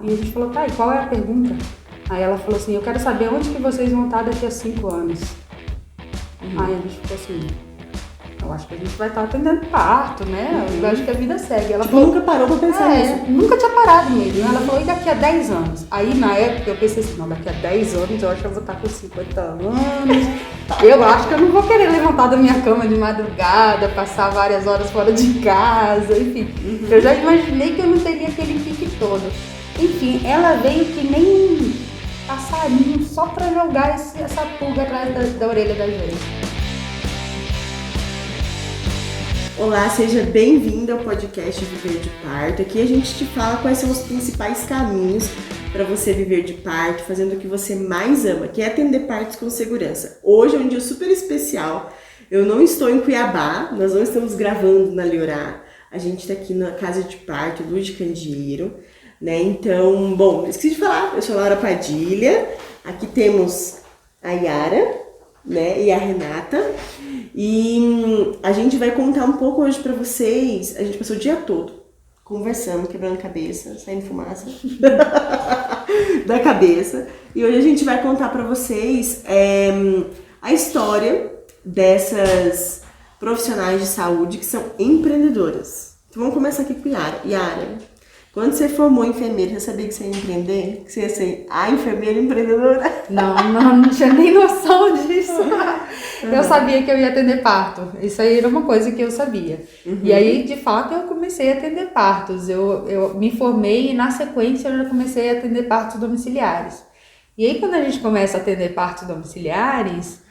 E a gente falou, tá, e qual é a pergunta? Aí ela falou assim, eu quero saber onde que vocês vão estar daqui a 5 anos. Aí a gente ficou assim, eu acho que a gente vai estar atendendo parto, né? Eu acho que a vida segue. Ela falou, Nunca parou pra pensar nisso. Nunca tinha parado mesmo. Ela falou, e daqui a 10 anos? Aí na época eu pensei assim, não, daqui a 10 anos eu acho que eu vou estar com 50 anos. Eu acho que eu não vou querer levantar da minha cama de madrugada, passar várias horas fora de casa, enfim. Eu já imaginei que eu não teria aquele pique todo. Enfim, ela veio que nem passarinho só pra jogar essa pulga atrás da orelha da gente. Olá, seja bem-vindo ao podcast Viver de Parto. Aqui a gente te fala quais são os principais caminhos para você viver de parto, fazendo o que você mais ama, que é atender partos com segurança. Hoje é um dia super especial. Eu não estou em Cuiabá, nós não estamos gravando na Liorá. A gente está aqui na casa de parto Luz de Candeeiro, né? Então, bom, esqueci de falar, eu sou Laura Padilha. Aqui temos a Yara, né, e a Renata. E a gente vai contar um pouco hoje pra vocês. A gente passou o dia todo conversando, quebrando cabeça, saindo fumaça da cabeça. E hoje a gente vai contar pra vocês a história dessas profissionais de saúde que são empreendedoras. Então vamos começar aqui com Yara. Yara, quando você formou enfermeira, você sabia que você ia empreender? Que você ia ser a enfermeira empreendedora? Não tinha nem noção disso. Eu sabia que eu ia atender parto. Isso aí era uma coisa que eu sabia. E aí, de fato, eu comecei a atender partos. Eu me formei e, na sequência, eu já comecei a atender partos domiciliares. E aí, quando a gente começa a atender partos domiciliares,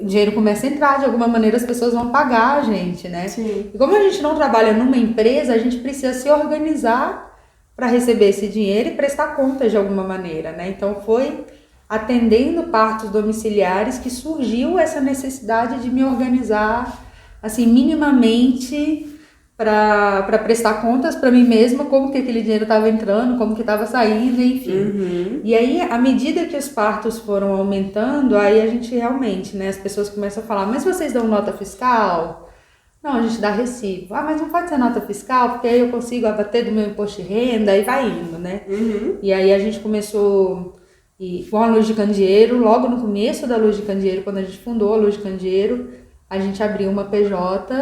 o dinheiro começa a entrar, de alguma maneira as pessoas vão pagar a gente, né? Sim. E como a gente não trabalha numa empresa, a gente precisa se organizar para receber esse dinheiro e prestar contas de alguma maneira, né? Então foi atendendo partos domiciliares que surgiu essa necessidade de me organizar, assim, minimamente para prestar contas para mim mesma, como que aquele dinheiro estava entrando, como que estava saindo, enfim. E aí, à medida que os partos foram aumentando, aí a gente realmente, né, as pessoas começam a falar, mas vocês dão nota fiscal? Não, a gente dá recibo. Ah, mas não pode ser nota fiscal, porque aí eu consigo abater do meu imposto de renda, e vai indo, né? E aí a gente começou com a Luz de Candeeiro, logo no começo da Luz de Candeeiro, quando a gente fundou a Luz de Candeeiro, a gente abriu uma PJ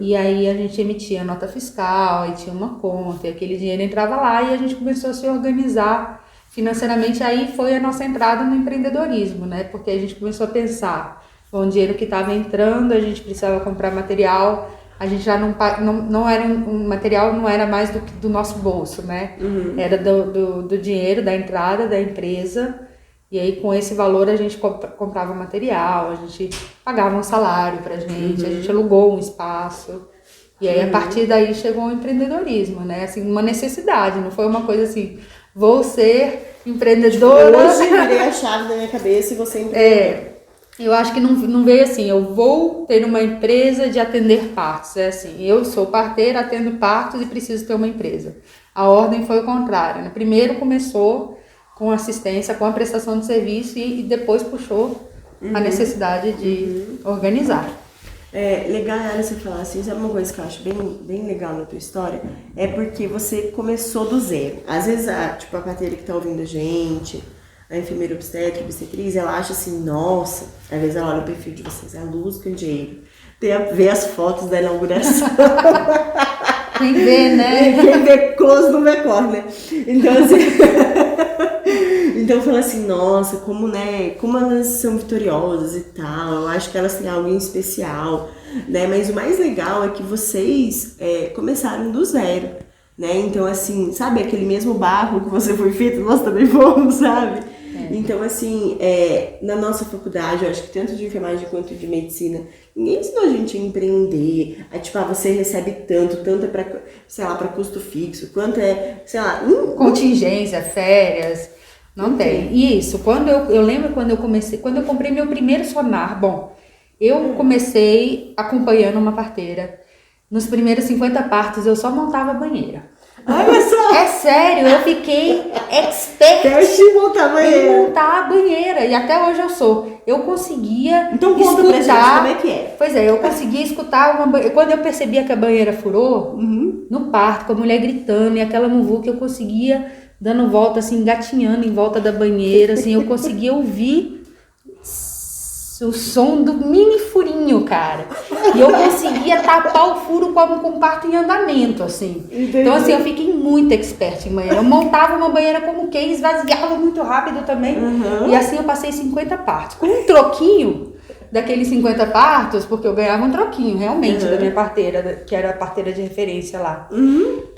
e aí a gente emitia nota fiscal, e tinha uma conta, e aquele dinheiro entrava lá e a gente começou a se organizar financeiramente. Aí foi a nossa entrada no empreendedorismo, né? Porque a gente começou a pensar, bom, o dinheiro que estava entrando, a gente precisava comprar material, a gente já não era um material, não era mais do nosso bolso, né? Era do dinheiro, da entrada da empresa. E aí, com esse valor, a gente comprava material, a gente pagava um salário pra gente, a gente alugou um espaço. E aí, a partir daí, chegou o empreendedorismo, né? Assim, uma necessidade, não foi uma coisa assim, vou ser empreendedora. Hoje virei a chave da minha cabeça e você empreendedora. Eu acho que não veio assim, eu vou ter uma empresa de atender partos. É assim, eu sou parteira, atendo partos e preciso ter uma empresa. A ordem foi o contrário, né? Primeiro começou com assistência, com a prestação de serviço e depois puxou a necessidade de organizar. Legal, Ana, você falar assim, sabe uma coisa que eu acho bem legal na tua história? É porque você começou do zero. Às vezes, a parteira que tá ouvindo a gente, a enfermeira obstetriz, ela acha assim, nossa, às vezes ela olha o perfil de vocês, a Luz Candeeiro, vê as fotos da inauguração. Quem vê, né? Quem vê close não vê cor, né? Então, assim... Então fala assim, nossa, como elas são vitoriosas e tal, eu acho que elas têm algo em especial, né? Mas o mais legal é que vocês começaram do zero, né? Então, assim, sabe aquele mesmo barro que você foi feito, nós também fomos, sabe? Então, assim, na nossa faculdade, eu acho que tanto de enfermagem quanto de medicina, ninguém ensinou a gente a empreender, você recebe tanto é pra, sei lá, pra custo fixo, quanto é, sei lá... Contingência, férias... Não tem. E isso, eu lembro quando eu comprei meu primeiro sonar. Bom, eu comecei acompanhando uma parteira. Nos primeiros 50 partos eu só montava a banheira. Olha só! É sério, eu fiquei expert em montar a banheira. E até hoje eu sou. Eu conseguia então, conta escutar. Pra gente como é que é. Pois é, eu conseguia escutar uma banheira. Quando eu percebia que a banheira furou, no parto, com a mulher gritando e aquela muvuca, eu conseguia dando volta, assim, engatinhando em volta da banheira, assim, eu conseguia ouvir o som do mini furinho, cara. E eu conseguia tapar o furo com o parto em andamento, assim. Entendi. Então, assim, eu fiquei muito expert em banheira. Eu montava uma banheira como quem, esvaziava muito rápido também. E assim eu passei 50 partos. Com um troquinho daqueles 50 partos, porque eu ganhava um troquinho, realmente, da minha parteira, que era a parteira de referência lá.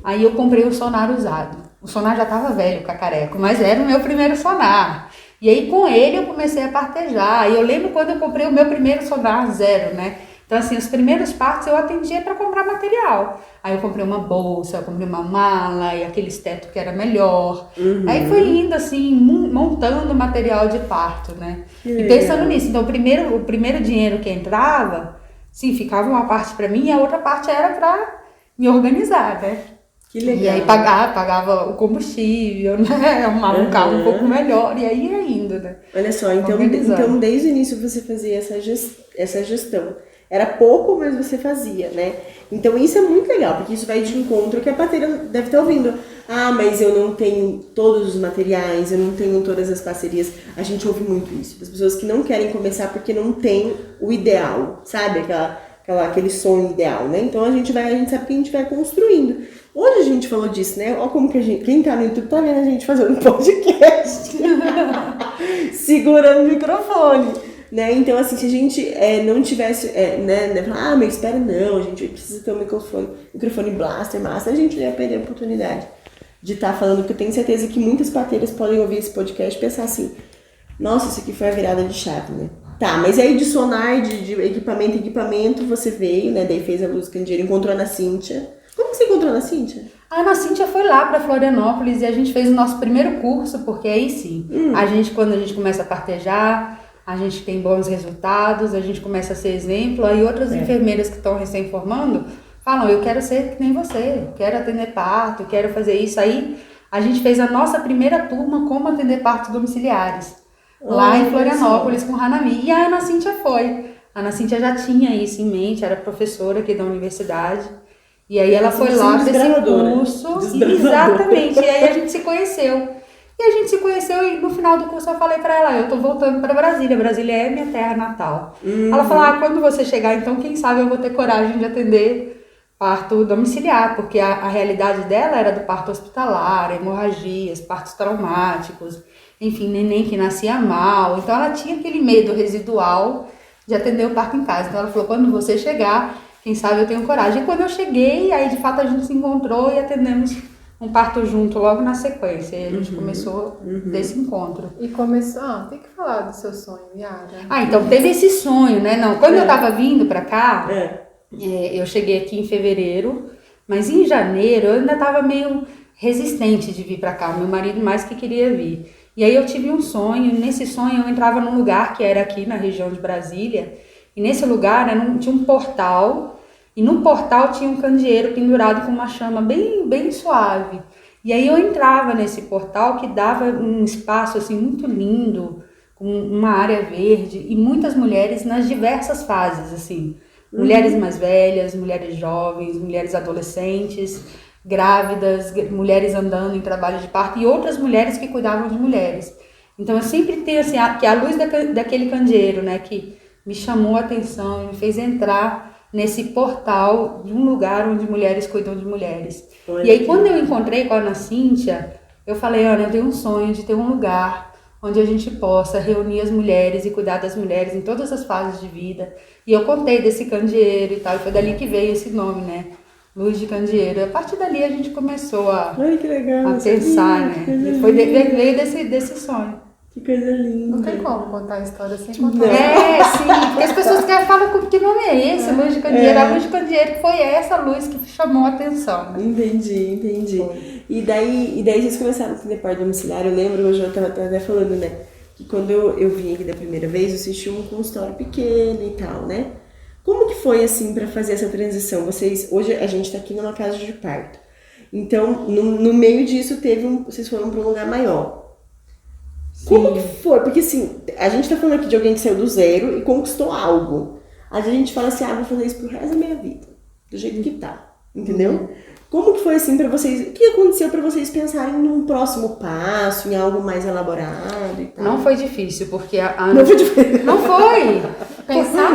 Aí eu comprei o sonar usado. O sonar já tava velho, cacareco, mas era o meu primeiro sonar. E aí com ele eu comecei a partejar. E eu lembro quando eu comprei o meu primeiro sonar 0, né? Então assim, os primeiros partos eu atendia para comprar material. Aí eu comprei uma bolsa, eu comprei uma mala e aquele esteto que era melhor. Aí foi indo assim, montando material de parto, né? E pensando nisso, então o primeiro dinheiro que entrava, sim, ficava uma parte para mim e a outra parte era para me organizar, né? Que legal. E aí pagava o combustível, né? Arrumava um carro um pouco melhor, e aí ia indo, né? Olha só, então desde o início você fazia essa gestão. Era pouco, mas você fazia, né? Então isso é muito legal, porque isso vai de encontro que a parteira deve estar ouvindo. Ah, mas eu não tenho todos os materiais, eu não tenho todas as parcerias. A gente ouve muito isso, das pessoas que não querem começar porque não tem o ideal, sabe? Aquele sonho ideal, né? Então a gente sabe que a gente vai construindo. Hoje a gente falou disso, né? Olha como que quem tá no YouTube tá vendo a gente fazendo um podcast. Segurando o microfone, né? Então, assim, se a gente não tivesse, falar, mas espera, não, a gente precisa ter um microfone blaster, massa, a gente ia perder a oportunidade de estar falando, porque eu tenho certeza que muitas parteiras podem ouvir esse podcast e pensar assim, nossa, isso aqui foi a virada de chave, né? Tá, mas aí de sonar, de equipamento em equipamento, você veio, né? Daí fez a Luz Candeeiro, encontrou a Ana Cíntia. Como que você encontrou a Ana Cíntia? A Ana Cíntia foi lá para Florianópolis e a gente fez o nosso primeiro curso, porque aí sim, quando a gente começa a partejar, a gente tem bons resultados, a gente começa a ser exemplo, aí outras enfermeiras que estão recém-formando falam, eu quero ser que nem você, quero atender parto, quero fazer isso. Aí a gente fez a nossa primeira turma como atender partos domiciliares, lá em Florianópolis com Hanami. E a Ana Cíntia foi. A Ana Cíntia já tinha isso em mente, era professora aqui da universidade. E aí ela foi lá para esse curso, exatamente, e aí a gente se conheceu. E no final do curso eu falei para ela, eu tô voltando para Brasília é minha terra natal. Ela falou, quando você chegar, então quem sabe eu vou ter coragem de atender parto domiciliar, porque a realidade dela era do parto hospitalar, hemorragias, partos traumáticos, enfim, neném que nascia mal. Então ela tinha aquele medo residual de atender o parto em casa. Então ela falou, quando você chegar, quem sabe eu tenho coragem. E quando eu cheguei, aí de fato a gente se encontrou e atendemos um parto junto logo na sequência. E a gente começou desse encontro. E começou... tem que falar do seu sonho, Yara. Então teve esse sonho, né? Não, quando eu tava vindo pra cá, eu cheguei aqui em fevereiro, mas em janeiro eu ainda tava meio resistente de vir pra cá. Meu marido mais que queria vir. E aí eu tive um sonho, e nesse sonho eu entrava num lugar que era aqui na região de Brasília, e nesse lugar tinha um portal, e no portal tinha um candeeiro pendurado com uma chama bem, bem suave. E aí eu entrava nesse portal que dava um espaço assim muito lindo, com uma área verde, e muitas mulheres nas diversas fases, assim. Mulheres mais velhas, mulheres jovens, mulheres adolescentes, grávidas, mulheres andando em trabalho de parto e outras mulheres que cuidavam de mulheres. Então eu sempre tenho assim, que a luz daquele candeeiro, né, que me chamou a atenção e me fez entrar nesse portal de um lugar onde mulheres cuidam de mulheres. E aí quando eu encontrei com a Ana Cíntia, eu falei, Ana, eu tenho um sonho de ter um lugar onde a gente possa reunir as mulheres e cuidar das mulheres em todas as fases de vida. E eu contei desse candeeiro e tal, e foi dali que veio esse nome, né? Luz de Candeeiro. A partir dali a gente começou a pensar, né? Veio desse sonho. Que coisa linda. Não tem como contar a história sem contar. Sim, porque as pessoas falam que nome é esse, Luz de Candeeiro. A Luz de Candeeiro foi essa luz que chamou a atenção. Né? Entendi. E daí vocês começaram a atender parto domiciliar. Eu lembro, hoje eu estava até falando, né? Que quando eu vim aqui da primeira vez, eu assisti um consultório pequeno e tal, né? Como que foi, assim, para fazer essa transição? Hoje a gente tá aqui numa casa de parto. Então, no meio disso, vocês foram para um lugar maior. Sim. Como que foi? Porque, assim, a gente tá falando aqui de alguém que saiu do zero e conquistou algo. A gente fala assim, vou fazer isso pro resto da minha vida. Do jeito que tá. Entendeu? Como que foi assim pra vocês? O que aconteceu pra vocês pensarem num próximo passo, em algo mais elaborado e tal? Não foi difícil, porque Não foi difícil. Não foi! Pensar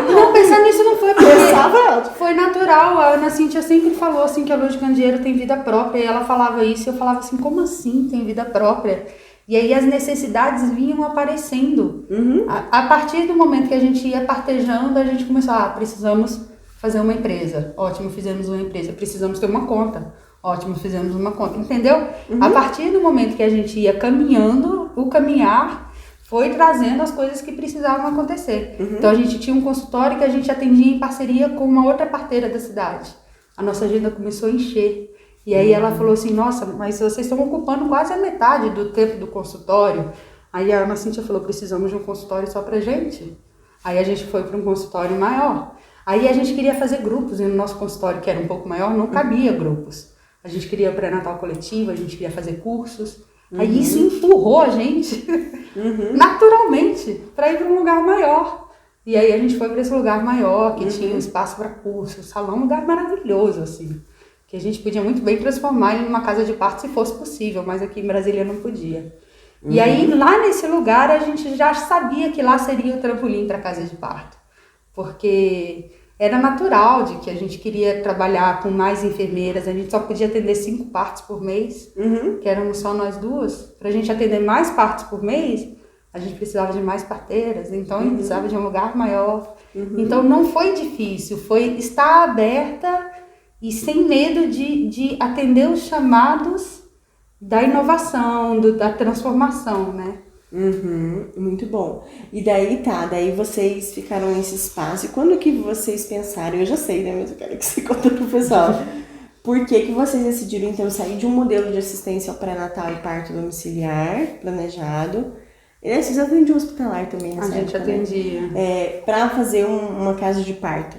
nisso não foi, porque foi natural. A Ana Cíntia sempre falou assim que a Luz de Candeeiro tem vida própria, e ela falava isso, e eu falava assim, como assim tem vida própria? E aí as necessidades vinham aparecendo. A partir do momento que a gente ia partejando, a gente começou, precisamos fazer uma empresa. Ótimo, fizemos uma empresa. Precisamos ter uma conta. Ótimo, fizemos uma conta. Entendeu? A partir do momento que a gente ia caminhando, o caminhar foi trazendo as coisas que precisavam acontecer. Então a gente tinha um consultório que a gente atendia em parceria com uma outra parteira da cidade. A nossa agenda começou a encher. E aí ela falou assim, nossa, mas vocês estão ocupando quase a metade do tempo do consultório. Aí a Ana Cíntia falou, precisamos de um consultório só pra gente. Aí a gente foi para um consultório maior. Aí a gente queria fazer grupos, e no nosso consultório, que era um pouco maior, não cabia grupos. A gente queria pré-natal coletivo, a gente queria fazer cursos. Aí isso empurrou a gente, naturalmente, para ir para um lugar maior. E aí a gente foi para esse lugar maior, que tinha um espaço para cursos, salão, um lugar maravilhoso, assim. Que a gente podia muito bem transformar em uma casa de parto se fosse possível, mas aqui em Brasília não podia. E aí lá nesse lugar a gente já sabia que lá seria o trampolim para a casa de parto. Porque era natural de que a gente queria trabalhar com mais enfermeiras, a gente só podia atender 5 partos por mês, que éramos só nós duas. Para a gente atender mais partos por mês, a gente precisava de mais parteiras, então a gente precisava de um lugar maior. Então não foi difícil, foi estar aberta e sem medo de atender os chamados da inovação, da transformação, né? Muito bom. E daí vocês ficaram nesse espaço. E quando que vocês pensaram? Eu já sei, né? Mas eu quero que você conte pro pessoal. Por que vocês decidiram, então, sair de um modelo de assistência ao pré-natal e parto domiciliar planejado? E vocês atendiam hospitalar também nessa época, A gente atendia. Né? Para fazer uma casa de parto.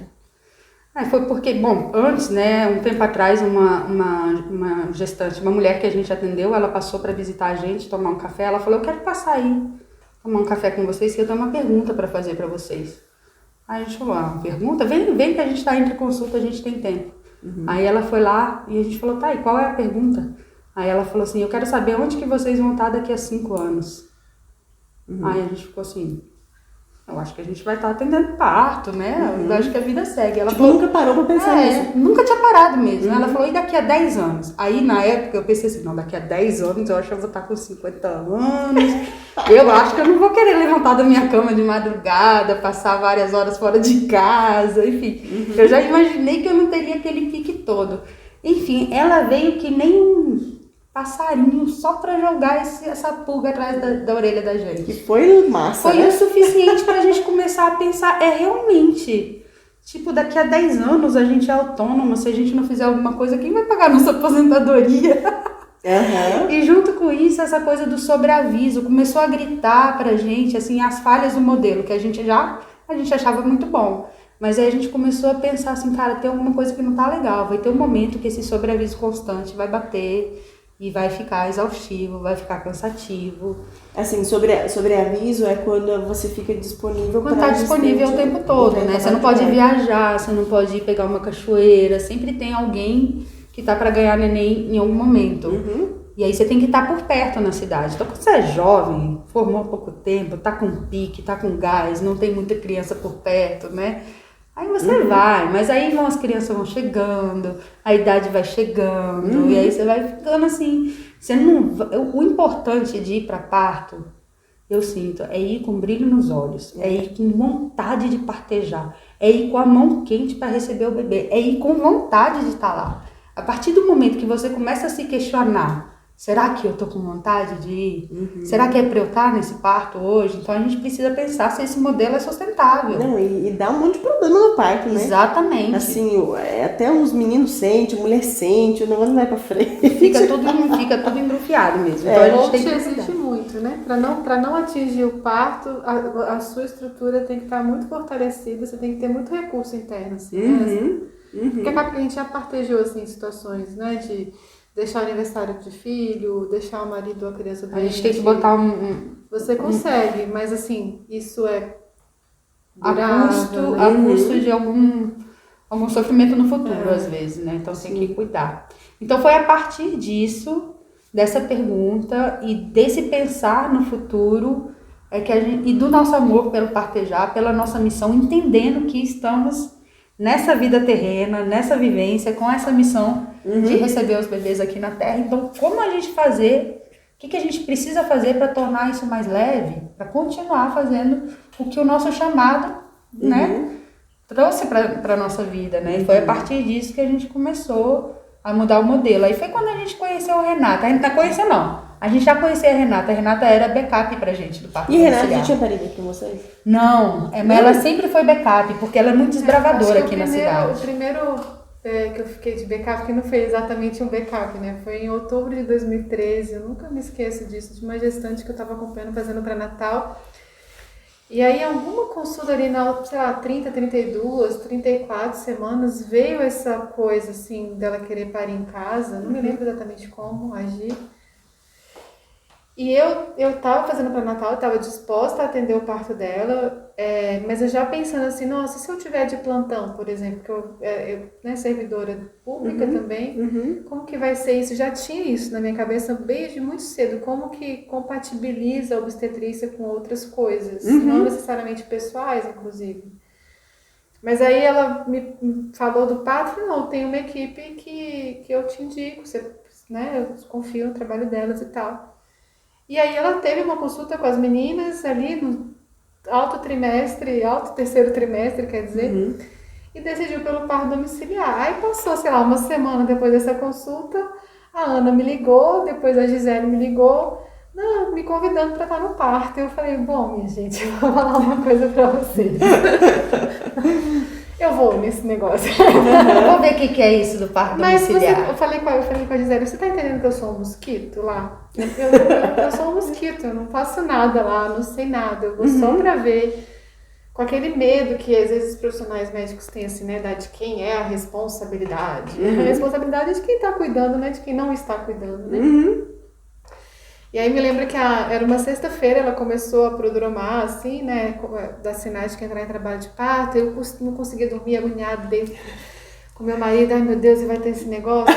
Foi porque, bom, antes, né, um tempo atrás, uma gestante, uma mulher que a gente atendeu, ela passou para visitar a gente, tomar um café, ela falou, eu quero passar aí, tomar um café com vocês, que eu tenho uma pergunta para fazer para vocês. Aí a gente falou, uma pergunta? Vem que a gente está entre consulta, a gente tem tempo. Aí ela foi lá e a gente falou, tá, e qual é a pergunta? Aí ela falou assim, eu quero saber onde que vocês vão estar daqui a 5 anos. Aí a gente ficou assim... Eu acho que a gente vai estar atendendo parto, né? Eu acho que a vida segue. Ela falou, nunca parou pra pensar nisso. Nunca tinha parado mesmo. Ela falou, e daqui a 10 anos? Aí, na época, eu pensei assim, não, daqui a 10 anos eu acho que eu vou estar com 50 anos. Eu acho que eu não vou querer levantar da minha cama de madrugada, passar várias horas fora de casa, enfim. Eu já imaginei que eu não teria aquele pique todo. Enfim, ela veio que nem um passarinho só pra jogar essa pulga atrás da orelha da gente. Que foi massa, Foi né? o suficiente pra gente começar a pensar, realmente, tipo, daqui a 10 anos a gente é autônomo, se a gente não fizer alguma coisa, quem vai pagar a nossa aposentadoria? E junto com isso, essa coisa do sobreaviso começou a gritar pra gente, assim, as falhas do modelo, que a gente achava muito bom. Mas aí a gente começou a pensar assim, cara, tem alguma coisa que não tá legal, vai ter um momento que esse sobreaviso constante vai bater e vai ficar exaustivo, vai ficar cansativo. Assim, sobreaviso é quando você fica disponível Quando tá disponível o tempo todo, né? Você não pode viajar, você não pode ir pegar uma cachoeira, sempre tem alguém que tá para ganhar neném em algum momento. E aí você tem que estar por perto na cidade. Então quando você é jovem, formou há pouco tempo, tá com pique, tá com gás, não tem muita criança por perto, né? Aí você vai, mas aí as crianças vão chegando, a idade vai chegando, e aí você vai ficando assim. O importante de ir para parto, eu sinto, é ir com brilho nos olhos, é ir com vontade de partejar, é ir com a mão quente para receber o bebê, é ir com vontade de estar lá. A partir do momento que você começa a se questionar, será que eu tô com vontade de ir? Será que é pra eu estar nesse parto hoje? Então a gente precisa pensar se esse modelo é sustentável. Não, e dá um monte de problema no parto, né? Exatamente. Assim, até os meninos sentem, a mulher sente, o negócio não vai pra frente. Fica tudo engrufiado mesmo. Então a gente tem que existe muito, né? Pra não atingir o parto, a sua estrutura tem que estar muito fortalecida, você tem que ter muito recurso interno, assim, né? Porque acaba que a gente já partejou, assim, situações, né? De deixar o aniversário de filho, deixar o marido ou a criança doente. A gente tem que botar Você consegue, mas assim, isso é a custo de algum sofrimento no futuro, às vezes, né? Então tem que cuidar. Então foi a partir disso, dessa pergunta e desse pensar no futuro que a gente, e do nosso amor pelo partejar, pela nossa missão, entendendo que estamos nessa vida terrena, nessa vivência, com essa missão de receber os bebês aqui na Terra. Então, como a gente fazer, o que a gente precisa fazer para tornar isso mais leve, para continuar fazendo o que o nosso chamado, né, trouxe para a nossa vida, né? E foi a partir disso que a gente começou a mudar o modelo. Aí foi quando a gente conheceu a Renata. A gente não conheceu, não. A gente já conhecia a Renata. A Renata era backup pra gente do parto E a Renata domiciliar. já tinha parido aqui com vocês? Não, mas ela sempre foi backup, porque ela é muito desbravadora aqui na cidade. O primeiro que eu fiquei de backup, que não foi exatamente um backup, né? Foi em outubro de 2013. Eu nunca me esqueço disso, de uma gestante que eu tava acompanhando, fazendo pré-natal. E aí, alguma consulta ali na, sei lá, 30, 32, 34 semanas, veio essa coisa, assim, dela querer parir em casa. Não me lembro exatamente como agir. E eu tava fazendo pré-natal, eu tava disposta a atender o parto dela, mas eu já pensando assim, nossa, se eu tiver de plantão, por exemplo, que eu né, servidora pública também, como que vai ser isso? Já tinha isso na minha cabeça desde muito cedo, como que compatibiliza a obstetrícia com outras coisas, não necessariamente pessoais, inclusive. Mas aí ela me falou do parto, não, tem uma equipe que eu te indico, você, né, eu confio no trabalho delas e tal. E aí ela teve uma consulta com as meninas ali no alto terceiro trimestre, quer dizer, e decidiu pelo parto domiciliar. Aí passou, sei lá, uma semana depois dessa consulta, a Ana me ligou, depois a Gisele me ligou, me convidando para estar no parto. Eu falei, bom, minha gente, eu vou falar uma coisa para vocês. Eu vou nesse negócio. Vamos ver o que é isso do parto domiciliar. Eu falei com a Gisele, você tá entendendo que eu sou um mosquito lá? Eu sou um mosquito, eu não faço nada lá, não sei nada. Eu vou só pra ver, com aquele medo que às vezes os profissionais médicos têm, assim, né, de quem é a responsabilidade. A responsabilidade é de quem tá cuidando, né, de quem não está cuidando, né? E aí me lembro que era uma sexta-feira, ela começou a prodromar, assim, né, das sinais de que entrar em trabalho de parto. Eu não conseguia dormir, agoniada dentro com meu marido. Ai, meu Deus, e vai ter esse negócio?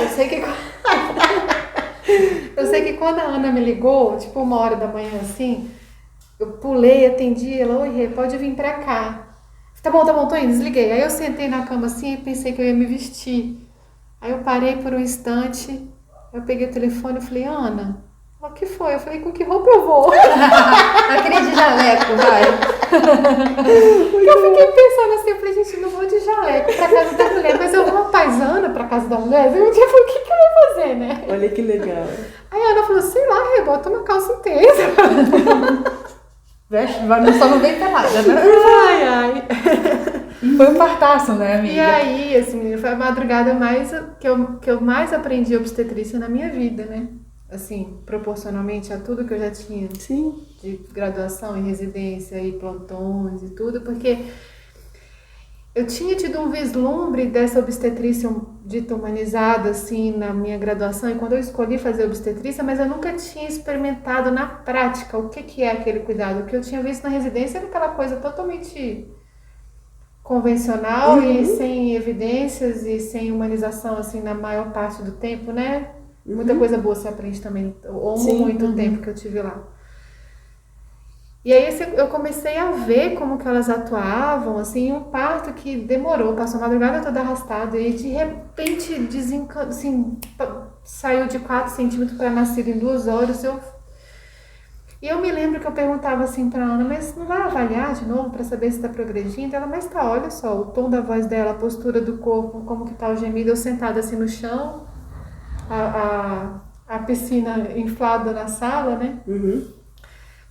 Eu sei que quando a Ana me ligou, tipo 1h da manhã, assim, eu pulei, atendi, ela, oi, Rê, pode vir pra cá. Tá bom, tô indo, desliguei. Aí eu sentei na cama assim e pensei que eu ia me vestir. Aí eu parei por um instante, eu peguei o telefone e falei, Ana, o que foi? Eu falei, com que roupa eu vou? Aquele de jaleco, vai. Eu fiquei pensando assim, eu falei, gente, não vou de jaleco pra casa da mulher, mas eu vou uma paisana pra casa da mulher. Eu falei, o que eu vou fazer, né? Olha que legal. Aí a Ana falou, sei lá, Rê, bota uma calça inteira. Veste, só não vem pelada, né? Ai. Foi um partaço, né, amiga? E aí, assim, menina, foi a madrugada que eu mais aprendi obstetrícia na minha vida, né? Assim, proporcionalmente a tudo que eu já tinha de graduação e residência e plantões e tudo, porque eu tinha tido um vislumbre dessa obstetrícia dita humanizada, assim, na minha graduação, e quando eu escolhi fazer obstetrícia, mas eu nunca tinha experimentado na prática o que é aquele cuidado. O que eu tinha visto na residência era aquela coisa totalmente convencional e sem evidências e sem humanização, assim, na maior parte do tempo, né? Muita coisa boa você aprende também, ou muito tempo que eu tive lá. E aí eu comecei a ver como que elas atuavam, assim, um parto que demorou, passou a madrugada toda arrastada e de repente assim, saiu de 4 centímetros para nascer em 2 horas. E eu me lembro que eu perguntava assim pra Ana, mas não vai avaliar de novo para saber se está progredindo? Ela, mas tá, olha só, o tom da voz dela, a postura do corpo, como que tá o gemido, eu sentada assim no chão, a piscina inflada na sala, né?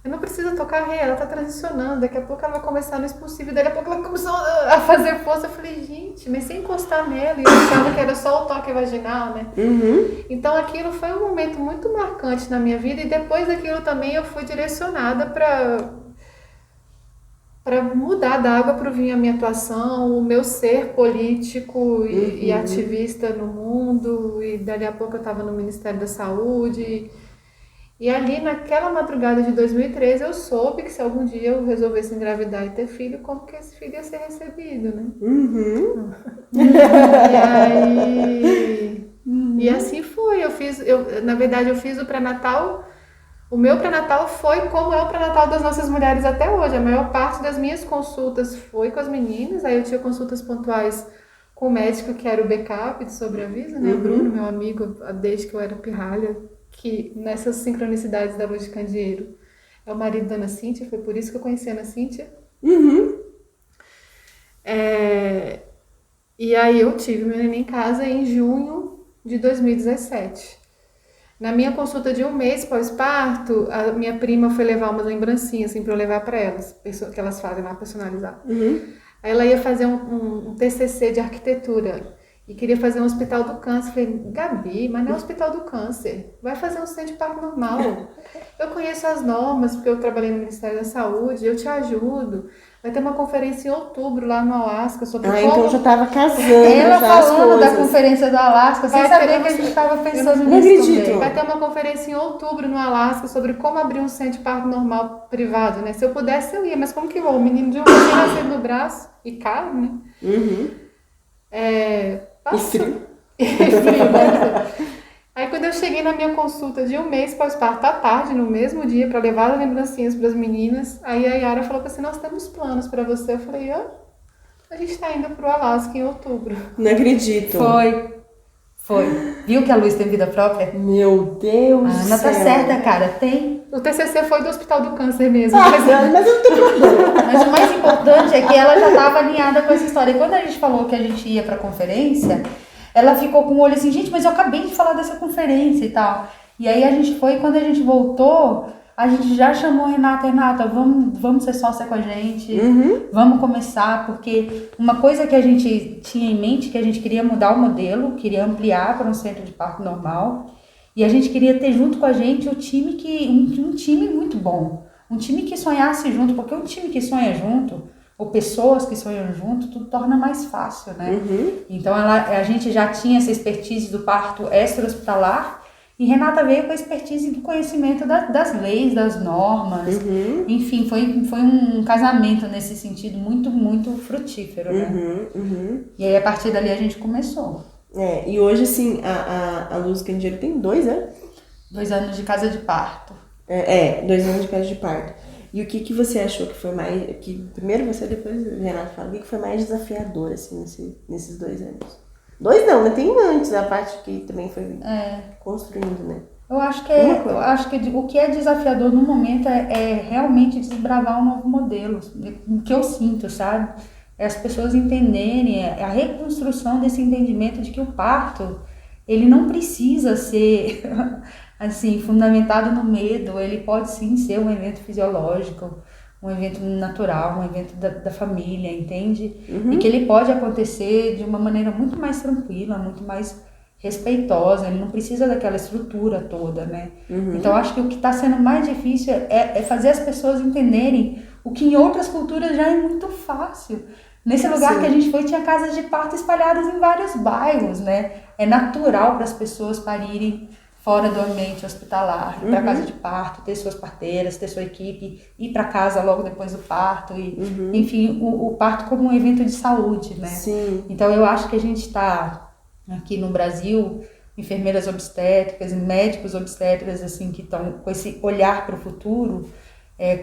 Eu não preciso tocar a Rê, ela tá transicionando, daqui a pouco ela vai começar no expulsivo, daqui a pouco ela começou a fazer força. Eu falei, gente, mas sem encostar nela, e eu achava que era só o toque vaginal, né? Então aquilo foi um momento muito marcante na minha vida, e depois daquilo também eu fui direcionada para mudar da água para o vinho a minha atuação, o meu ser político e ativista no mundo, e dali a pouco eu estava no Ministério da Saúde. E ali, naquela madrugada de 2013, eu soube que se algum dia eu resolvesse engravidar e ter filho, como que esse filho ia ser recebido, né? E aí... E assim foi. Na verdade, eu fiz o pré-natal. O meu pré-natal foi como é o pré-natal das nossas mulheres até hoje. A maior parte das minhas consultas foi com as meninas. Aí eu tinha consultas pontuais com o médico que era o backup de sobreaviso, né? Bruno, meu amigo, desde que eu era pirralha, que nessas sincronicidades da luz de candeeiro é o marido da Ana Cíntia, foi por isso que eu conheci a Ana Cíntia. E aí eu tive meu neném em casa em junho de 2017. Na minha consulta de 1 mês pós-parto, a minha prima foi levar umas lembrancinhas assim, para eu levar para elas, que elas fazem lá personalizado. Aí ela ia fazer um TCC de arquitetura e queria fazer um hospital do câncer. Falei, Gabi, mas não é hospital do câncer, vai fazer um centro de parto normal. Eu conheço as normas, porque eu trabalhei no Ministério da Saúde, eu te ajudo. Vai ter uma conferência em outubro lá no Alasca sobre como... então já tava casando. Ela já as falando da coisas. conferência do Alasca, sem Vai saber ter- que a gente estava pensando não nisso acredito. também. Vai ter uma conferência em outubro no Alasca sobre como abrir um centro de parto normal privado, né? Se eu pudesse, eu ia, mas como que eu vou? O menino de um mês nascendo no braço e caro, né? E frio. Aí quando eu cheguei na minha consulta de 1 mês pós-parto à tarde, no mesmo dia, para levar as lembrancinhas para as meninas, aí a Yara falou assim, nós temos planos para você. Eu falei, a gente tá indo pro Alasca em outubro. Não acredito. Foi. Viu que a luz tem vida própria? Meu Deus A do Ana tá céu. certa, cara. Tem. O TCC foi do Hospital do Câncer mesmo. Mas eu não tenho problema. Mas o mais importante é que ela já estava alinhada com essa história. E quando a gente falou que a gente ia pra conferência, ela ficou com o olho assim, gente, mas eu acabei de falar dessa conferência e tal. E aí a gente foi, quando a gente voltou, a gente já chamou a Renata, vamos ser sócia com a gente, vamos começar, porque uma coisa que a gente tinha em mente, que a gente queria mudar o modelo, queria ampliar para um centro de parto normal, e a gente queria ter junto com a gente um time muito bom, um time que sonhasse junto, porque um time que sonha junto, ou pessoas que sonham junto, tudo torna mais fácil, né? Então a gente já tinha essa expertise do parto extra-hospitalar, e Renata veio com a expertise do conhecimento das leis, das normas. Enfim, foi um casamento nesse sentido muito, muito frutífero, né? E aí a partir dali a gente começou. E hoje, assim, a Luz Candeeiro tem 2 anos? 2 anos de casa de parto. 2 anos de casa de parto. E o que você achou que foi mais... primeiro você, depois o Renato fala. O que foi mais desafiador, assim, nesses 2 anos? 2 não, né? Tem antes, a parte que também foi construindo, né? Eu acho que o que é desafiador no momento é realmente desbravar um novo modelo. O que eu sinto, sabe? É as pessoas entenderem, a reconstrução desse entendimento de que o parto, ele não precisa ser, assim, fundamentado no medo. Ele pode sim ser um evento fisiológico, um evento natural, um evento da família, entende? E que ele pode acontecer de uma maneira muito mais tranquila, muito mais respeitosa, ele não precisa daquela estrutura toda, né? Então acho que o que está sendo mais difícil é fazer as pessoas entenderem o que em outras culturas já é muito fácil. Nesse lugar que a gente foi, tinha casas de parto espalhadas em vários bairros, né? É natural para as pessoas parirem fora do ambiente hospitalar, ir para casa de parto, ter suas parteiras, ter sua equipe, ir para casa logo depois do parto, enfim, o parto como um evento de saúde, né? Sim. Então eu acho que a gente está aqui no Brasil, enfermeiras obstétricas e médicos obstetras assim, que estão com esse olhar para o futuro,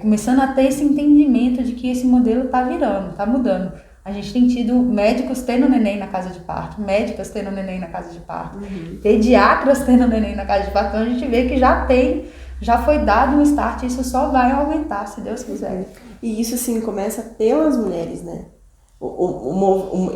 começando a ter esse entendimento de que esse modelo está virando, está mudando. A gente tem tido médicos tendo neném na casa de parto, médicas tendo neném na casa de parto, pediatras tendo neném na casa de parto. Então a gente vê que já foi dado um start, e isso só vai aumentar, se Deus quiser. E isso, assim, começa pelas mulheres, né?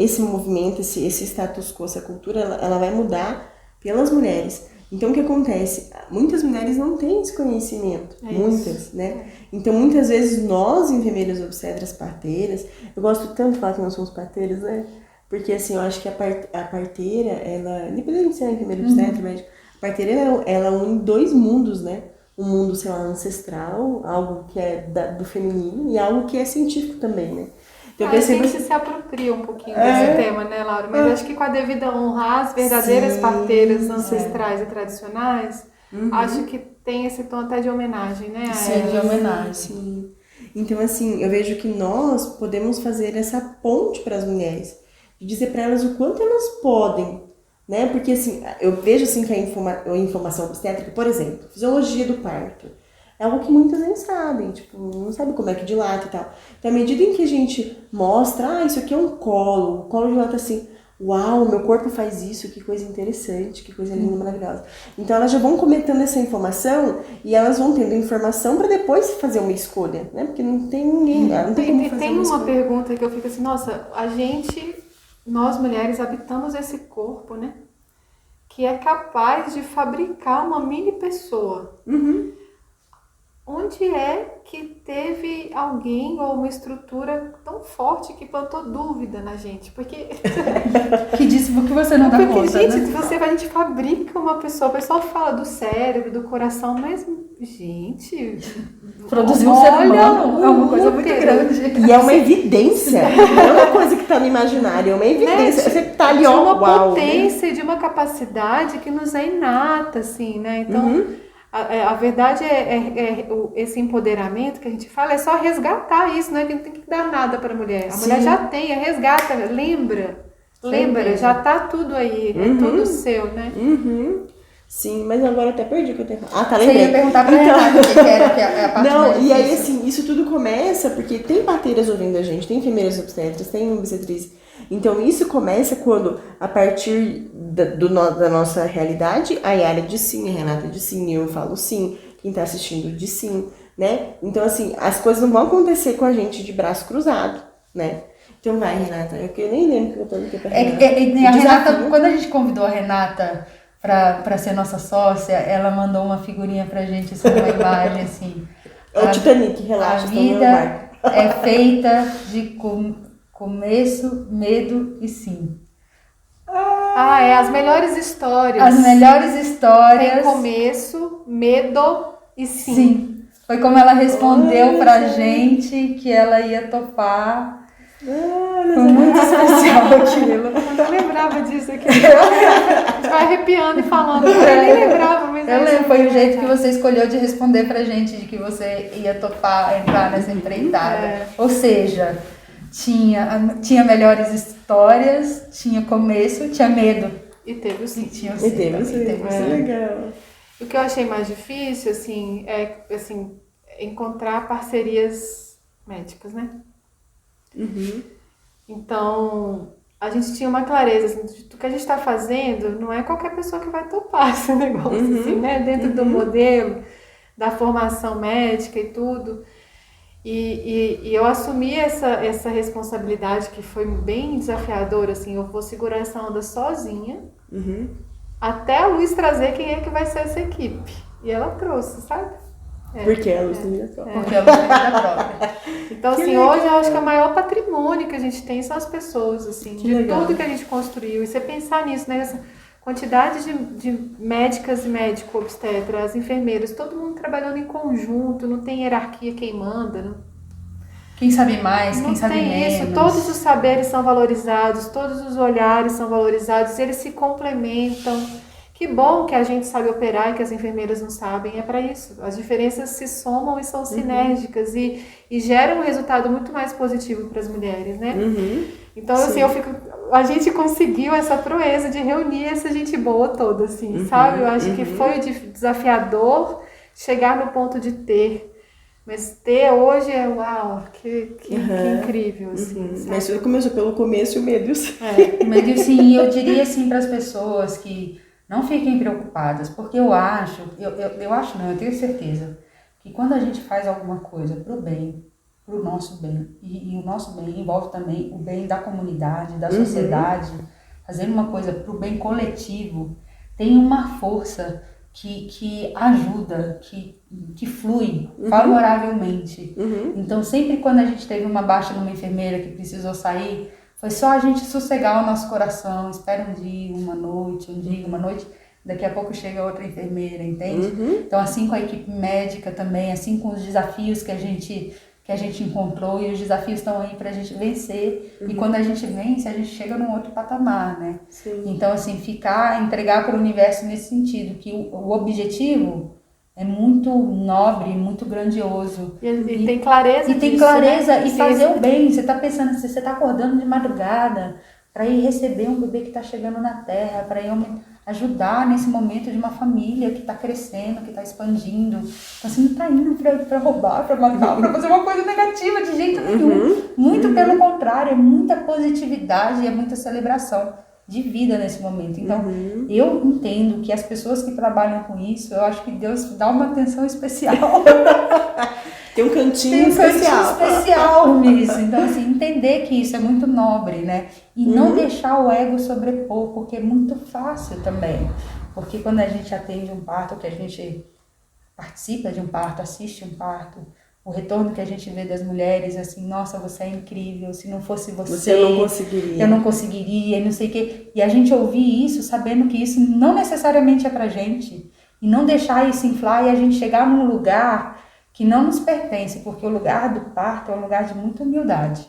Esse movimento, esse status quo, essa cultura, ela vai mudar pelas mulheres. Então, o que acontece? Muitas mulheres não têm esse conhecimento. Muitas, né? Então, muitas vezes, nós, enfermeiras obstetras, parteiras... Eu gosto tanto de falar que nós somos parteiras, né? Porque, assim, eu acho que a parteira, ela... Independente de ser enfermeira obstetra, médica, a parteira, ela une 2 mundos, né? Um mundo, sei lá, ancestral, algo que é do feminino, e algo que é científico também, né? Então, a gente se apropria um pouquinho desse tema, né, Laura? Mas acho que com a devida honra às verdadeiras parteiras ancestrais e tradicionais, acho que tem esse tom até de homenagem, né? Sim, de homenagem. Sim. Então, assim, eu vejo que nós podemos fazer essa ponte para as mulheres, de dizer para elas o quanto elas podem, né? Porque, assim, eu vejo, assim, que a informação obstétrica, por exemplo, fisiologia do parto, é algo que muitas nem sabem, tipo, não sabe como é que dilata e tal. Então, à medida em que a gente mostra, isso aqui é um colo, o colo dilata assim, uau, meu corpo faz isso, que coisa interessante, que coisa linda, maravilhosa. Então, elas já vão comentando essa informação e elas vão tendo informação para depois fazer uma escolha, né? Porque não tem ninguém, não tem como fazer Tem uma uma escolha. pergunta que eu fico assim, nossa, nós mulheres habitamos esse corpo, né? Que é capaz de fabricar uma mini pessoa. Onde é que teve alguém ou uma estrutura tão forte que plantou dúvida na gente? Porque Que disse que você não dá conta, gente, né? a gente fabrica uma pessoa, o pessoal fala do cérebro, do coração, mas, gente... Produzir um ser humano é uma coisa muito útero. grande. E é uma evidência, não é uma coisa que tá no imaginário, é uma evidência. Você tá ali, de ó, uma uau. potência, de uma capacidade que nos é inata, assim, né? Então, a verdade esse empoderamento que a gente fala é só resgatar isso, não é que não tem que dar nada para a mulher. A mulher já tem, resgata, lembra, já tá tudo aí, é tudo seu, né? Sim, mas agora eu até perdi o que eu tenho. Ah, tá, Você lembrei. ia perguntar pra Renata o que era, que é a parte Não, mais e aí difícil. assim, isso tudo começa porque tem parteiras ouvindo a gente, tem enfermeiras obstetras, tem obstetrizes. Então isso começa quando, a partir da nossa realidade, a Yara diz sim, a Renata diz sim, eu falo sim, quem tá assistindo diz sim, né? Então assim, as coisas não vão acontecer com a gente de braço cruzado, né? Então vai, Renata, eu nem lembro que eu tô aqui pra Renata. A Renata, quando a gente convidou a Renata pra ser nossa sócia, ela mandou uma figurinha pra gente, assim, uma imagem assim. É o Titanic, relaxa, A estamos no vida barco. é feita de começo, medo e sim. As melhores histórias. As melhores histórias. Tem começo, medo e sim. Sim. Foi como ela respondeu pra gente que ela ia topar. Foi muito especial aquilo. Eu não lembrava disso aqui. A gente vai arrepiando e falando. Eu nem lembrava, mas Eu lembro, foi o jeito que você escolheu de responder pra gente de que você ia topar entrar nessa empreitada. Ou seja, tinha melhores histórias, tinha começo, tinha medo. E teve o sim. Tinha o E sim. teve Também teve o sim. legal. O que eu achei mais difícil, assim, é encontrar parcerias médicas, né? Então, a gente tinha uma clareza, assim, de que a gente está fazendo, não é qualquer pessoa que vai topar esse negócio, assim, né? Dentro do modelo, da formação médica e tudo. E eu assumi essa responsabilidade que foi bem desafiadora, assim, eu vou segurar essa onda sozinha, até a Luiz trazer quem é que vai ser essa equipe. E ela trouxe, sabe? Porque a luz tem vida própria. Porque é uma vida própria. Então, assim, hoje eu acho que o maior patrimônio que a gente tem são as pessoas, assim, de legal. tudo que a gente construiu. E você pensar nisso, né? Essa quantidade de médicas e médicos, obstetras, enfermeiras, todo mundo trabalhando em conjunto, não tem hierarquia quem manda, não. Quem sabe mais, Não quem sabe tem menos. isso, todos os saberes são valorizados, todos os olhares são valorizados, eles se complementam. Que bom que a gente sabe operar e que as enfermeiras não sabem, é para isso. As diferenças se somam e são sinérgicas e geram um resultado muito mais positivo para as mulheres, né? Então, assim, a gente conseguiu essa proeza de reunir essa gente boa toda, assim, sabe? Eu acho que foi desafiador chegar no ponto de ter. Mas ter hoje é uau, que incrível, assim. Mas tudo começou pelo começo e o medo. Medo sim, eu diria assim para as pessoas que não fiquem preocupadas, porque eu acho não, eu tenho certeza que quando a gente faz alguma coisa pro bem, pro nosso bem, e o nosso bem envolve também o bem da comunidade, da sociedade, fazendo uma coisa pro bem coletivo, tem uma força que ajuda, que flui favoravelmente. Então, sempre quando a gente teve uma baixa numa enfermeira que precisou sair, foi só a gente sossegar o nosso coração, espera um dia, uma noite, daqui a pouco chega outra enfermeira, entende? Então, assim com a equipe médica também, assim com os desafios que a gente encontrou, e os desafios estão aí pra gente vencer, e quando a gente vence, a gente chega num outro patamar, né? Sim. Então, assim, entregar para o universo nesse sentido, que o objetivo é muito nobre, muito grandioso. E tem clareza E tem disso, clareza, né? e fazer o bem. Você está pensando, se você está acordando de madrugada para ir receber um bebê que está chegando na Terra, para ir ajudar nesse momento de uma família que está crescendo, que está expandindo. Então você não está indo para roubar, para matar, para fazer uma coisa negativa de jeito nenhum. Muito pelo contrário, é muita positividade, é muita celebração de vida nesse momento. Então, eu entendo que as pessoas que trabalham com isso, eu acho que Deus dá uma atenção especial. Tem um cantinho especial nisso. Então, assim, entender que isso é muito nobre, né? E não deixar o ego sobrepor, porque é muito fácil também. Porque quando a gente atende um parto, que a gente participa de um parto, assiste um parto, o retorno que a gente vê das mulheres, assim, nossa, você é incrível, se não fosse você não conseguiria. Eu não conseguiria, não sei o quê. E a gente ouvir isso, sabendo que isso não necessariamente é pra gente. E não deixar isso inflar e a gente chegar num lugar que não nos pertence, porque o lugar do parto é um lugar de muita humildade,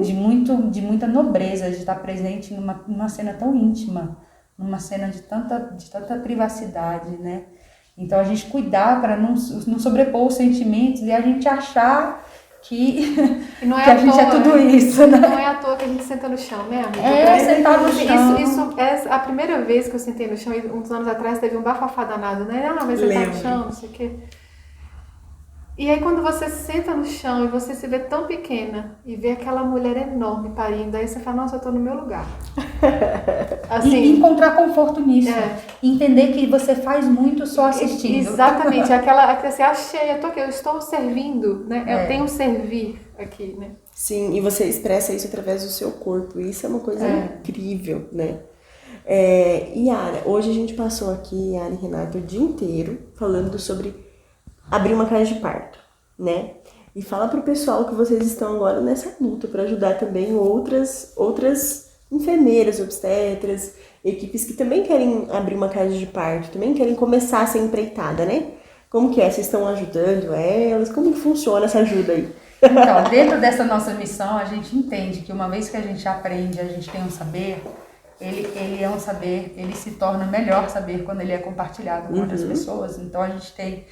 de muita nobreza, de estar presente numa cena tão íntima, numa cena de tanta privacidade, né? Então a gente cuidar para não sobrepor os sentimentos e a gente achar que, não é que a gente é tudo isso, né? Não é à toa que a gente senta no chão, né, amiga? Sentar no chão. Isso é a primeira vez que eu sentei no chão, e uns anos atrás teve um bafafá danado, né? Vai sentar no chão, não sei o quê. E aí quando você senta no chão e você se vê tão pequena e vê aquela mulher enorme parindo, aí você fala, nossa, eu tô no meu lugar. Assim, e encontrar conforto nisso. Entender que você faz muito só assistindo. Exatamente. Aquela assim, achei, eu estou servindo, né? Eu tenho um servir aqui, né? Sim, e você expressa isso através do seu corpo. Isso é uma coisa incrível, né? Yara, hoje a gente passou aqui, Yara e Renata, o dia inteiro falando sobre abrir uma casa de parto, né? E fala pro pessoal que vocês estão agora nessa luta para ajudar também outras enfermeiras, obstetras, equipes que também querem abrir uma casa de parto, também querem começar essa empreitada, né? Como que é? Vocês estão ajudando elas? Como que funciona essa ajuda aí? Então, dentro dessa nossa missão, a gente entende que uma vez que a gente aprende, a gente tem um saber, ele é um saber, ele se torna melhor saber quando ele é compartilhado com outras pessoas. Então, a gente tem...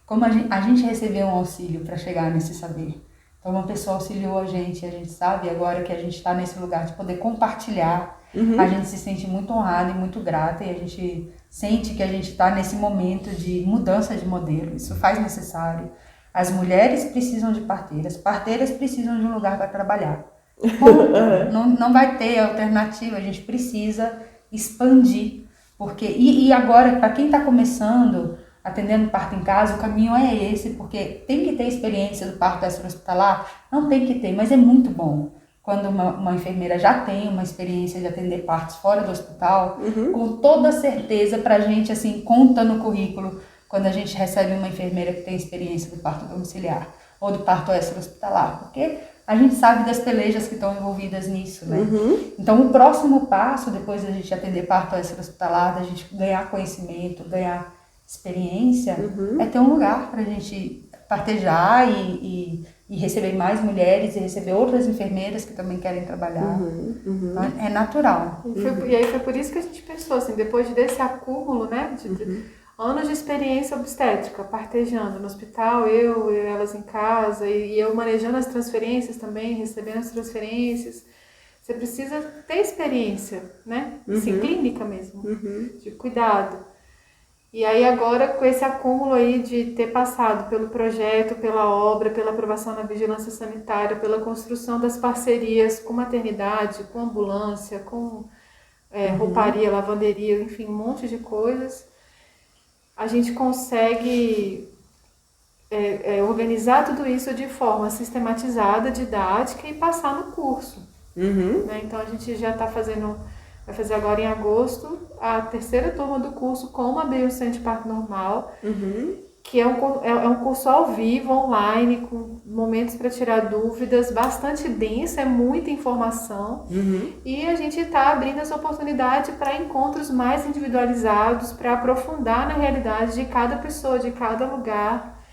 Como a gente recebeu um auxílio para chegar nesse saber. Então, uma pessoa auxiliou a gente sabe agora que a gente está nesse lugar de poder compartilhar. A gente se sente muito honrada e muito grata, e a gente sente que a gente está nesse momento de mudança de modelo. Isso faz necessário. As mulheres precisam de parteiras precisam de um lugar para trabalhar. Não vai ter alternativa, a gente precisa expandir. Porque, e agora, para quem está começando... atendendo parto em casa, o caminho é esse, porque tem que ter experiência do parto extra-hospitalar? Não tem que ter, mas é muito bom. Quando uma enfermeira já tem uma experiência de atender partos fora do hospital, com toda certeza pra gente, assim, conta no currículo, quando a gente recebe uma enfermeira que tem experiência do parto domiciliar, ou do parto extra-hospitalar, porque a gente sabe das pelejas que estão envolvidas nisso, né? Então, o próximo passo, depois da gente atender parto extra-hospitalar, da gente ganhar conhecimento, ganhar experiência, é ter um lugar pra gente partejar e receber mais mulheres e receber outras enfermeiras que também querem trabalhar. Então, é natural. E aí foi por isso que a gente pensou, assim, depois desse acúmulo, né, de anos de experiência obstétrica, partejando no hospital, eu elas em casa, e eu manejando as transferências também, recebendo as transferências. Você precisa ter experiência, né, assim, clínica mesmo, de cuidado. E aí agora, com esse acúmulo aí de ter passado pelo projeto, pela obra, pela aprovação na vigilância sanitária, pela construção das parcerias com maternidade, com ambulância, com rouparia, lavanderia, enfim, um monte de coisas, a gente consegue organizar tudo isso de forma sistematizada, didática e passar no curso. Né? Então a gente já está vai fazer agora em agosto a 3ª turma do curso Como Abrir o Centro de Parto Normal, que é um curso ao vivo, online, com momentos para tirar dúvidas, bastante denso, é muita informação. E a gente está abrindo essa oportunidade para encontros mais individualizados, para aprofundar na realidade de cada pessoa, de cada lugar,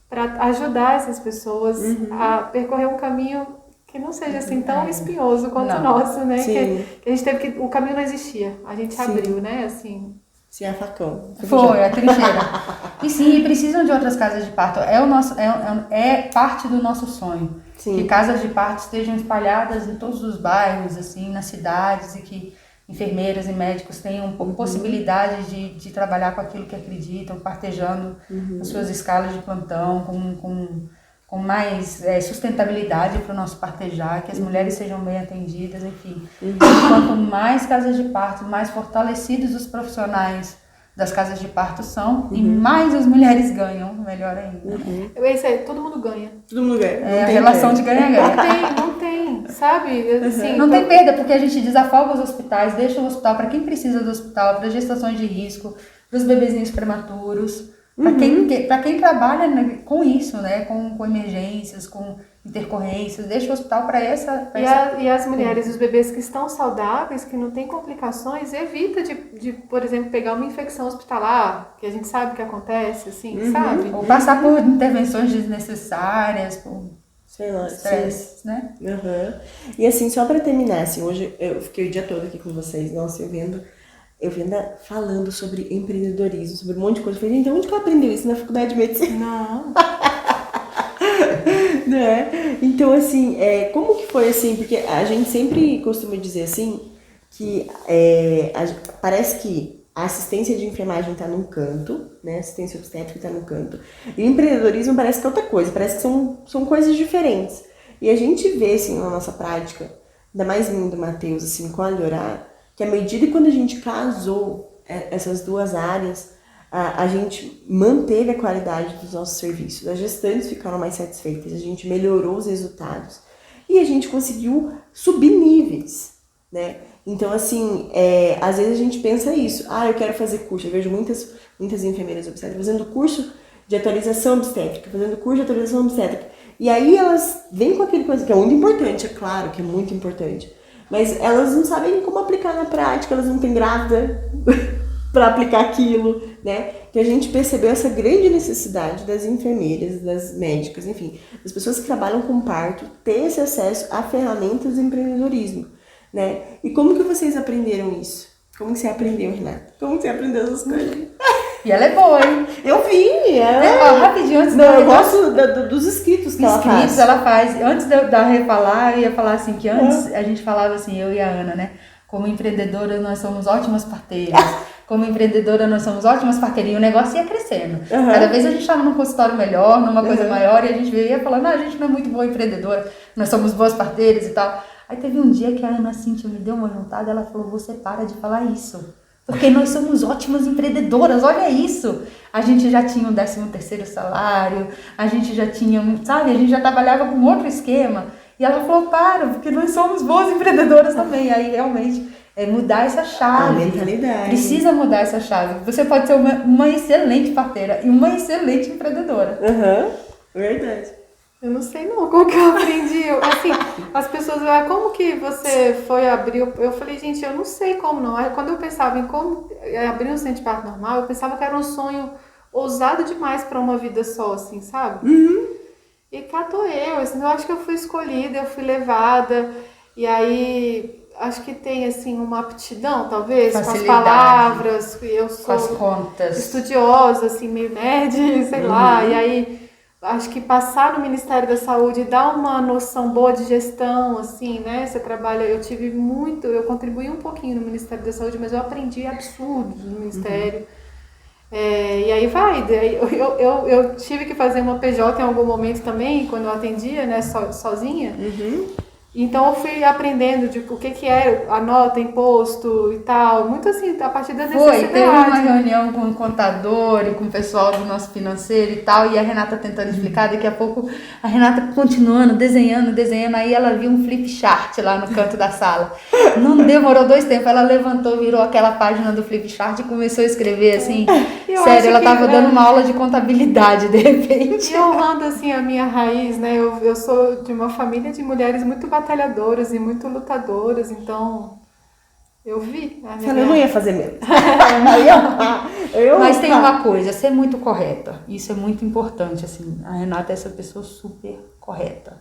para ajudar essas pessoas a percorrer um caminho que não seja assim tão espinhoso quanto o nosso, né? Que a gente teve que... O caminho não existia, a gente abriu, né? Assim... Sim, a facão. Foi, a trincheira. E sim, precisam de outras casas de parto. É parte do nosso sonho. Sim. Que casas de parto estejam espalhadas em todos os bairros, assim, nas cidades, e que enfermeiras e médicos tenham possibilidade de trabalhar com aquilo que acreditam, partejando as suas escalas de plantão, com mais sustentabilidade para o nosso partejar, que as mulheres sejam bem atendidas, enfim. Quanto mais casas de parto, mais fortalecidos os profissionais das casas de parto são, e mais as mulheres ganham, melhor ainda. É isso aí, todo mundo ganha. Todo mundo ganha. É a relação de ganha-ganha. Não tem, sabe? Assim, Não tem perda, porque a gente desafoga os hospitais, deixa o hospital para quem precisa do hospital, para gestações de risco, para os bebezinhos prematuros, para quem trabalha, né, com isso, né, com emergências, com intercorrências, deixa o hospital para essa... E as mulheres, os bebês que estão saudáveis, que não têm complicações, evita de, por exemplo, pegar uma infecção hospitalar, que a gente sabe que acontece, assim, sabe? Ou passar por intervenções desnecessárias, por... Sei lá, estresse, né? E assim, só pra terminar, assim, hoje eu fiquei o dia todo aqui com vocês, nossa, eu vendo falando sobre empreendedorismo, sobre um monte de coisa. Eu falei, gente, onde que eu aprendi isso? Na faculdade de medicina? Não. Né? Então, assim, como que foi assim? Porque a gente sempre costuma dizer assim, que parece que a assistência de enfermagem está num canto, né? A assistência obstétrica está num canto. E o empreendedorismo parece que é outra coisa, parece que são coisas diferentes. E a gente vê, assim, na nossa prática, ainda mais mim do Matheus, assim, com a Alhorá, que à medida que quando a gente casou essas duas áreas, a gente manteve a qualidade dos nossos serviços. As gestantes ficaram mais satisfeitas, a gente melhorou os resultados e a gente conseguiu subir níveis, né? Então, assim, às vezes a gente pensa isso. Eu quero fazer curso. Eu vejo muitas enfermeiras obstétricas fazendo curso de atualização obstétrica, E aí elas vêm com aquele coisa que é muito importante, é claro que é muito importante. Mas elas não sabem como aplicar na prática, elas não têm grávida para aplicar aquilo, né? Que a gente percebeu essa grande necessidade das enfermeiras, das médicas, enfim, das pessoas que trabalham com parto, ter esse acesso a ferramentas de empreendedorismo, né? E como que vocês aprenderam isso? Como que você aprendeu, Renata? Como que você aprendeu essas coisas? E ela é boa, hein? Eu vi! Rapidinho, antes eu gosto dos escritos que ela faz. Ela faz. Antes da refalar, eu ia falar assim, que antes a gente falava assim, eu e a Ana, né? Como empreendedora, nós somos ótimas parteiras. Como empreendedora, nós somos ótimas parteiras. E o negócio ia crescendo. Cada vez a gente estava num consultório melhor, numa coisa maior, e a gente ia falando, a gente não é muito boa empreendedora, nós somos boas parteiras e tal. Aí teve um dia que a Ana Cíntia me deu uma vontade, ela falou, você para de falar isso. Porque nós somos ótimas empreendedoras, olha isso. A gente já tinha um 13º salário, a gente já tinha, sabe, a gente já trabalhava com outro esquema. E ela falou, porque nós somos boas empreendedoras também. Aí realmente é mudar essa chave. A mentalidade. Precisa mudar essa chave. Você pode ser uma excelente parteira e uma excelente empreendedora. Verdade. Eu não sei não, como que eu aprendi. Assim, as pessoas falam, como que você foi abrir? Eu falei, gente, eu não sei como não. Aí, quando eu pensava em como abrir um centro de parto normal, eu pensava que era um sonho ousado demais para uma vida só, assim, sabe? E cá tô eu, assim, eu acho que eu fui escolhida, eu fui levada, e aí acho que tem, assim, uma aptidão, talvez, facilidade, com as palavras, eu sou com as contas, estudiosa, assim, meio nerd, sei lá, e aí acho que passar no Ministério da Saúde dá uma noção boa de gestão, assim, né? Você trabalha, eu contribuí um pouquinho no Ministério da Saúde, mas eu aprendi absurdos no Ministério. E aí eu tive que fazer uma PJ em algum momento também, quando eu atendia, né, sozinha. Então eu fui aprendendo o que era a nota, imposto e tal, muito assim, a partir da necessidade. Teve uma reunião com o contador e com o pessoal do nosso financeiro e tal, e a Renata tentando explicar, daqui a pouco a Renata continuando, desenhando, aí ela viu um flip chart lá no canto da sala. Não demorou 2 tempos, ela levantou, virou aquela página do flip chart e começou a escrever assim, sério, ela tava dando uma aula de contabilidade de repente. E honrando assim a minha raiz, né, eu sou de uma família de mulheres muito batalhadoras e muito lutadoras, então eu vi. Eu não ia fazer mesmo. Mas tem uma coisa, ser muito correta. Isso é muito importante, assim. A Renata é essa pessoa super correta.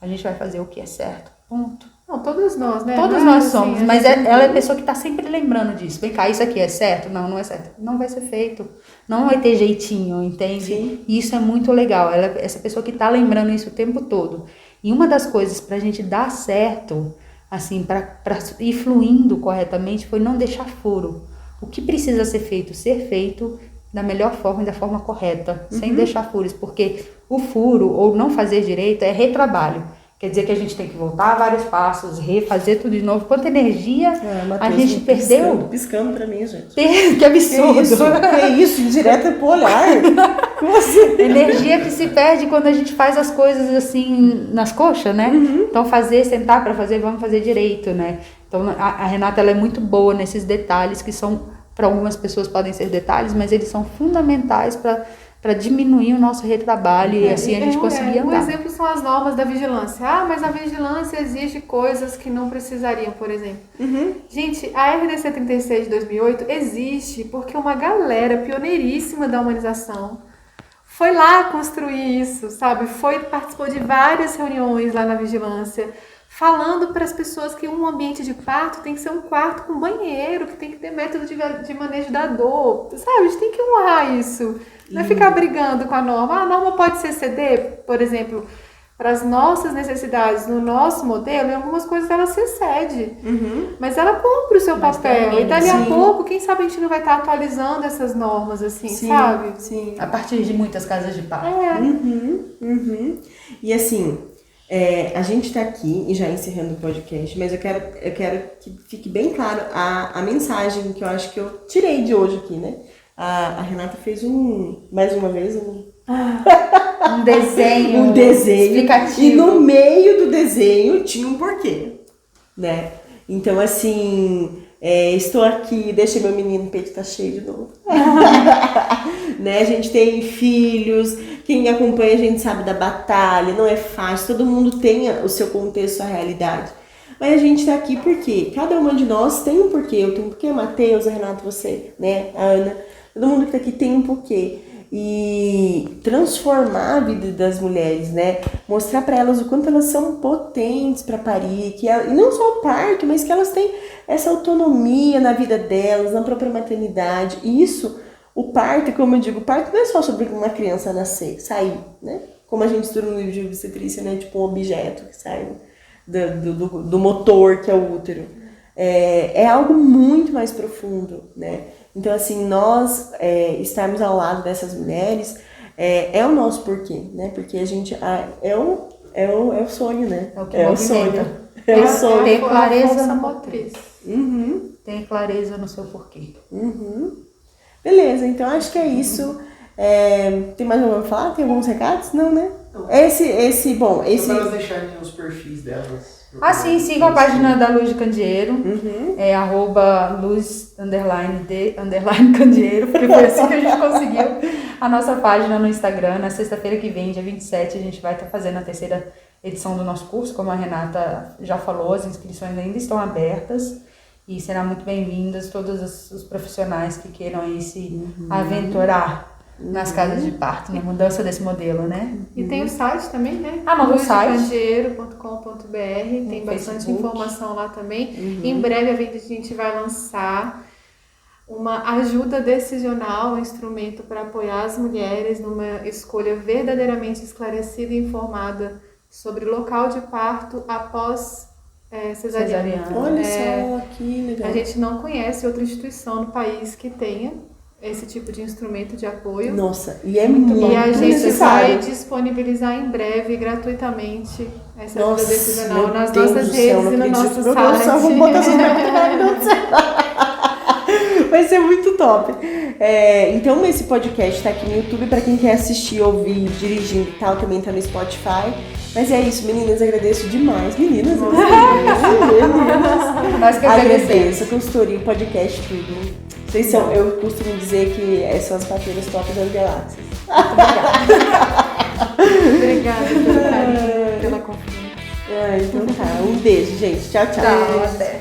A gente vai fazer o que é certo, ponto. Não, todos nós, né? Todos Não é nós assim, somos, a mas gente ela é a pessoa que está sempre lembrando disso. Vem cá, isso aqui é certo? Não, não é certo. Não vai ser feito. Não vai ter jeitinho, entende? Sim. E isso é muito legal. Ela é essa pessoa que está lembrando isso o tempo todo. E uma das coisas para a gente dar certo, assim, para ir fluindo corretamente, foi não deixar furo. O que precisa ser feito da melhor forma e da forma correta, sem deixar furos, porque o furo ou não fazer direito é retrabalho. Quer dizer que a gente tem que voltar vários passos, refazer tudo de novo. Quanta energia a gente perdeu. Piscando pra mim, gente. Que absurdo. Que isso? Indireta pro olhar. Como assim? Energia que se perde quando a gente faz as coisas assim nas coxas, né? Então sentar para fazer, vamos fazer direito, né? Então a Renata, ela é muito boa nesses detalhes que são, para algumas pessoas podem ser detalhes, mas eles são fundamentais para diminuir o nosso retrabalho e assim a gente conseguir andar. Um exemplo são as normas da vigilância. Mas a vigilância exige coisas que não precisariam, por exemplo. Gente, a RDC 36 de 2008 existe porque uma galera pioneiríssima da humanização foi lá construir isso, sabe? Participou de várias reuniões lá na vigilância, falando para as pessoas que um ambiente de parto tem que ser um quarto com banheiro, que tem que ter método de manejo da dor, sabe? A gente tem que honrar isso. Não é ficar brigando com a norma. A norma pode se exceder, por exemplo, para as nossas necessidades no nosso modelo, em algumas coisas ela se excede. Mas ela cumpre o seu papel. E dali a pouco, quem sabe a gente não vai estar atualizando essas normas, assim, sabe? Sim. A partir de muitas casas de parto. E assim, a gente tá aqui, e já encerrando o podcast, mas eu quero que fique bem claro a mensagem que eu acho que eu tirei de hoje aqui, né? A Renata fez mais uma vez, um desenho explicativo. E no meio do desenho tinha um porquê, né? Então, assim, estou aqui, deixa meu menino, o peito tá cheio de novo. Né? A gente tem filhos, quem acompanha a gente sabe da batalha, não é fácil, todo mundo tem o seu contexto, a realidade. Mas a gente tá aqui porque cada uma de nós tem um porquê. Eu tenho um porquê, a Matheus, a Renata, você, né? A Ana. Todo mundo que tá aqui tem um porquê. E transformar a vida das mulheres, né? Mostrar para elas o quanto elas são potentes para parir. E não só o parto, mas que elas têm essa autonomia na vida delas, na própria maternidade. E isso, o parto, como eu digo, o parto não é só sobre uma criança nascer, sair, né? Como a gente estuda no livro de obstetrícia, né? Tipo um objeto que sai do motor, que é o útero. É algo muito mais profundo, né? Então, assim, nós estarmos ao lado dessas mulheres é o nosso porquê, né? Porque a gente é o sonho, né? É o que movimenta. Sonho. É o sonho. Ter clareza no motriz. Ter clareza no seu porquê. Beleza, então acho que é isso. Tem mais alguma pra falar? Tem alguns recados? Não, né? Esse. Só para elas deixarem os perfis delas. Sim, sigam a página da Luz de Candeeiro, é @luz_de_candeeiro, porque foi assim que a gente conseguiu a nossa página no Instagram. Na sexta-feira que vem, dia 27, a gente vai estar fazendo a 3ª edição do nosso curso, como a Renata já falou, as inscrições ainda estão abertas e serão muito bem-vindas todos os profissionais que queiram aí se aventurar nas casas de parto, na mudança desse modelo, né? E tem o site também, né? No site. luzdecandeeiro.com.br, tem bastante Facebook. informação lá também. Em breve a gente vai lançar uma ajuda decisional, um instrumento para apoiar as mulheres numa escolha verdadeiramente esclarecida e informada sobre o local de parto após cesariana. Olha só, que legal. A gente não conhece outra instituição no país que tenha esse tipo de instrumento de apoio. Nossa, e é muito E a gente necessário. vai disponibilizar em breve, gratuitamente, essa ajuda Nossa, decisional meu nas Deus nossas do céu, redes não e no acredito. nosso Meu Deus do céu, vou botar essas site. Vai ser muito top. Então esse podcast tá aqui no YouTube para quem quer assistir, ouvir, dirigindo e tal, também tá no Spotify. Mas é isso, meninas, agradeço demais. Meninas, Nós que agradeço agradecemos. a consultoria, o podcast, tudo. Vocês são, eu costumo dizer que são as parceiras top das galáxias. Obrigada pelo carinho, pela confiança. Então tá, um beijo, gente. Tchau, tchau. Tchau, até.